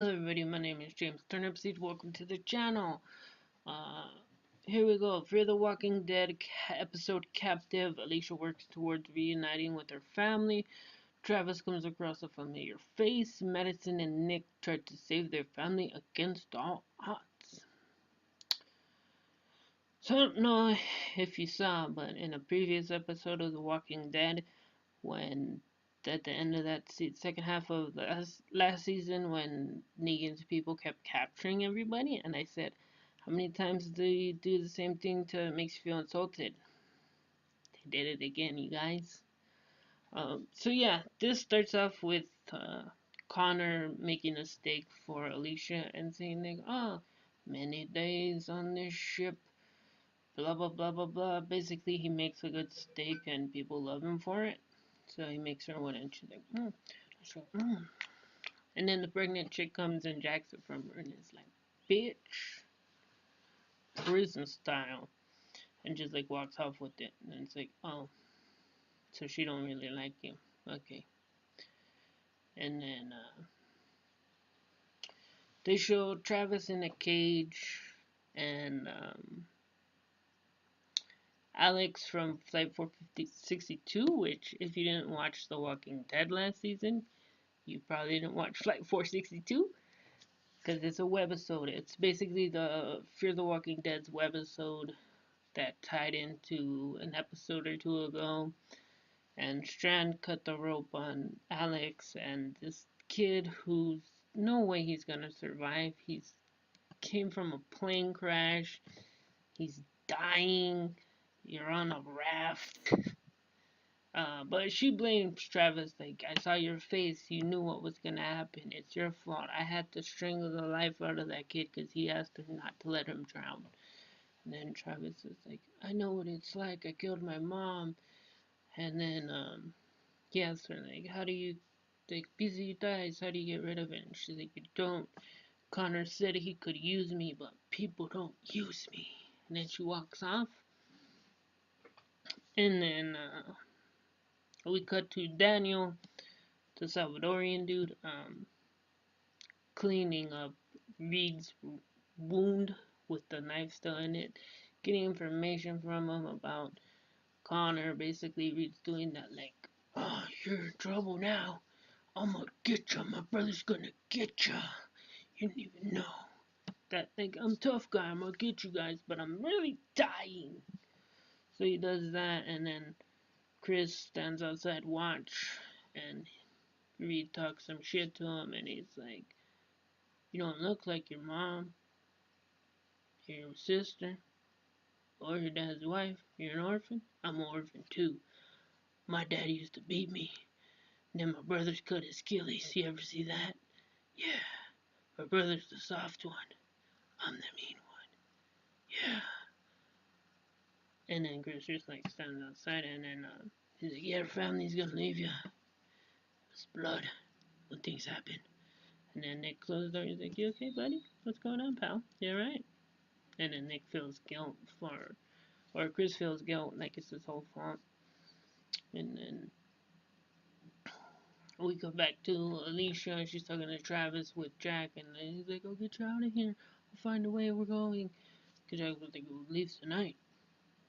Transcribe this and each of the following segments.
Hello everybody, my name is James Turnipseed. Welcome to the channel. Uh, Here we go. Fear the Walking Dead episode Captive. Alicia works towards reuniting with her family. Travis comes across a familiar face. Madison and Nick try to save their family against all odds. So I don't know if you saw, but in a previous episode of The Walking Dead, when at the end of that second half of the last season, when Negan's people kept capturing everybody, and I said, how many times do you do the same thing to makes you feel insulted? They did it again, you guys. So yeah, this starts off with Connor making a steak for Alicia and saying like, oh, many days on this ship, blah blah blah blah blah. Basically, he makes a good steak and people love him for it. So he makes her one and she's like, So, And then the pregnant chick comes and jacks it from her and is like, bitch, prison style. And just like walks off with it. And it's like, oh, so she don't really like you. Okay. And then they show Travis in a cage and Alex from Flight 462, which if you didn't watch The Walking Dead last season, you probably didn't watch Flight 462. Because it's a webisode. It's basically the Fear the Walking Dead's webisode that tied into an episode or two ago. And Strand cut the rope on Alex and this kid who's no way he's gonna survive. He's came from a plane crash. He's dying. You're on a raft. But she blames Travis, like, I saw your face, you knew what was gonna happen, it's your fault. I had to strangle the life out of that kid because he asked her not to let him drown. And then Travis is like, I know what it's like, I killed my mom. And then, he asks her, like, how do you, like, busy dies, how do you get rid of it? And she's like, you don't. Connor said he could use me, but people don't use me. And then she walks off. And then, we cut to Daniel, the Salvadorian dude, cleaning up Reed's wound with the knife still in it, getting information from him about Connor. Basically, Reed's doing that, like, oh, you're in trouble now. I'm gonna get you. My brother's gonna get you. You didn't even know. That, like, I'm a tough guy. I'm gonna get you guys, but I'm really dying. So he does that, and then Chris stands outside watch, and Reed talks some shit to him, and he's like, you don't look like your mom, your sister, or your dad's wife. You're an orphan? I'm an orphan too. My dad used to beat me. And then my brother's cut his Achilles. You ever see that? Yeah. My brother's the soft one. I'm the mean one. Yeah. And then Chris just like stands outside and then he's like, yeah, our family's gonna leave you. It's blood when things happen. And then Nick closes the door. He's like, you okay, buddy? What's going on, pal? You alright? And then Nick feels guilt or Chris feels guilt like it's his whole fault. And then we go back to Alicia, and she's talking to Travis with Jack, and he's like, "I'll get you out of here. We'll find a way. We're going." Because Jack was like, "We'll leave tonight."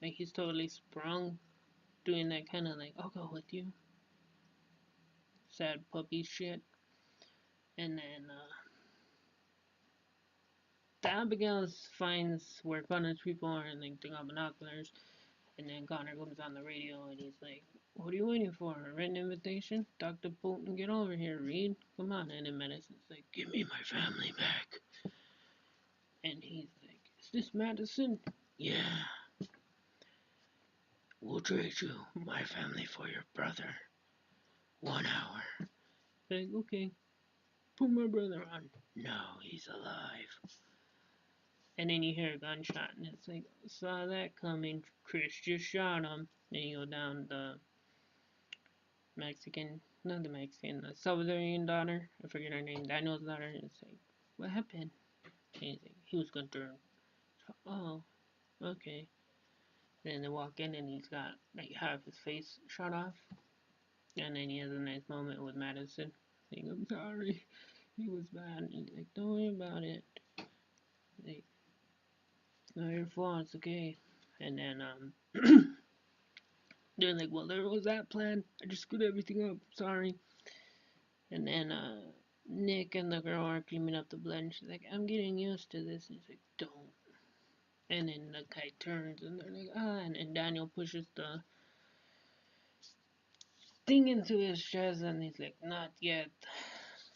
Like he's totally sprung, doing that kind of like, "I'll go with you," sad puppy shit. And then the Abigail finds where Connor's people are, and like they got binoculars. And then Connor comes on the radio, and he's like, "What are you waiting for? A written invitation? Dr. Bolton, get over here, Reed. Come on." And then Madison's like, "Give me my family back." And he's like, is this Madison? Yeah. We'll trade you my family for your brother. 1 hour. Like, okay. Put my brother on. No, he's alive. And then you hear a gunshot, and it's like, saw that coming. Chris just shot him. Then you go down the Mexican, not the Mexican, the Salvadorian daughter. I forget her name. Daniel's daughter. And it's like, what happened? And he's like, he was gonna turn. So, oh, okay. Then they walk in and he's got like half his face shot off. And then he has a nice moment with Madison saying, I'm sorry. He was bad. And he's like, don't worry about it. Like, it's not your fault. It's okay. And then they're like, well, there was that plan. I just screwed everything up. Sorry. And then Nick and the girl are cleaning up the blood, and she's like, I'm getting used to this. And he's like, don't. And then the guy turns, and they're like, ah. And Daniel pushes the thing into his chest, and he's like, not yet.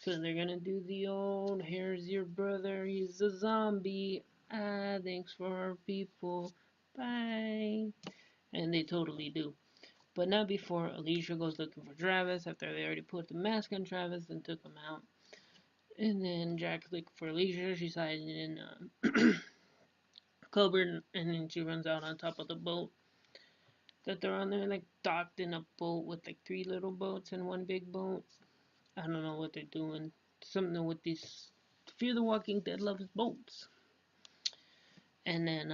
So they're gonna do the old, here's your brother, he's a zombie. Ah, thanks for our people. Bye. And they totally do. But not before Alicia goes looking for Travis after they already put the mask on Travis and took him out. And then Jack's looking for Alicia. She's hiding in a cupboard, and then she runs out on top of the boat that they're on there, like docked in a boat with like three little boats and one big boat. I don't know what they're doing. Something with these. Fear the Walking Dead loves boats. And then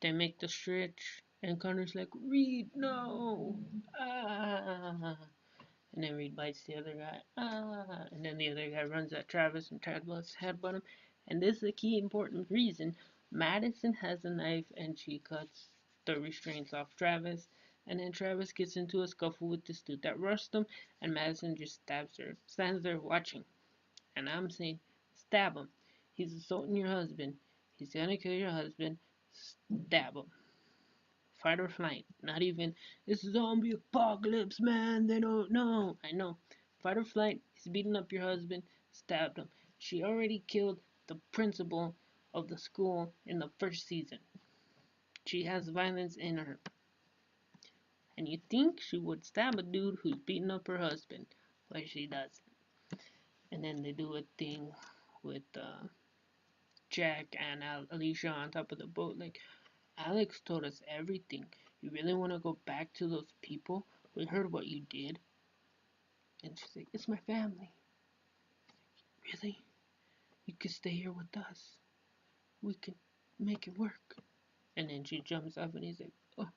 they make the stretch, and Connor's like, Reed, no, ah. And then Reed bites the other guy, ah. And then the other guy runs at Travis, and Travis headbutt him. And this is a key important reason. Madison has a knife, and she cuts the restraints off Travis. And then Travis gets into a scuffle with this dude that rushed him, and Madison just stabs her. Stands there watching. And I'm saying, stab him. He's assaulting your husband. He's gonna kill your husband. Stab him. Fight or flight. Not even, it's zombie apocalypse, man. They don't know. I know. Fight or flight. He's beating up your husband. Stabbed him. She already killed the principal of the school in the first season. She has violence in her. And you think she would stab a dude who's beating up her husband. But she doesn't. And then they do a thing with Jack and Alicia on top of the boat. Like, Alex told us everything. You really want to go back to those people? We heard what you did. And she's like, it's my family. Really? You could stay here with us. We can make it work. And then she jumps up and he's like, oh.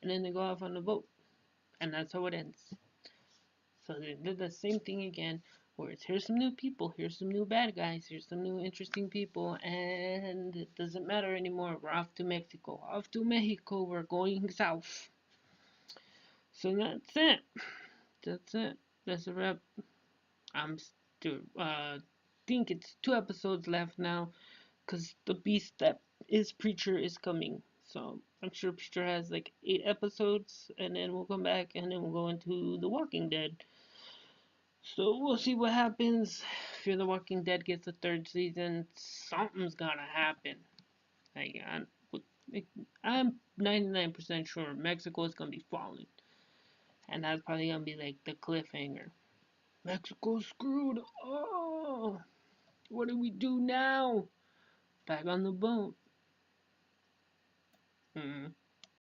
And then they go off on the boat. And that's how it ends. So they did the same thing again, where it's here's some new people, here's some new bad guys, here's some new interesting people, and it doesn't matter anymore. We're off to Mexico. Off to Mexico, we're going south. So that's it. That's it. That's a wrap. I'm still think it's 2 episodes left now, cause the beast that is Preacher is coming. So I'm sure Preacher has like 8 episodes, and then we'll come back, and then we'll go into The Walking Dead. So we'll see what happens. Fear the Walking Dead gets a third season. Something's gotta happen. Like, I'm 99% sure Mexico is gonna be falling, and that's probably gonna be like the cliffhanger. Mexico's screwed. Oh, what do we do now? Back on the boat.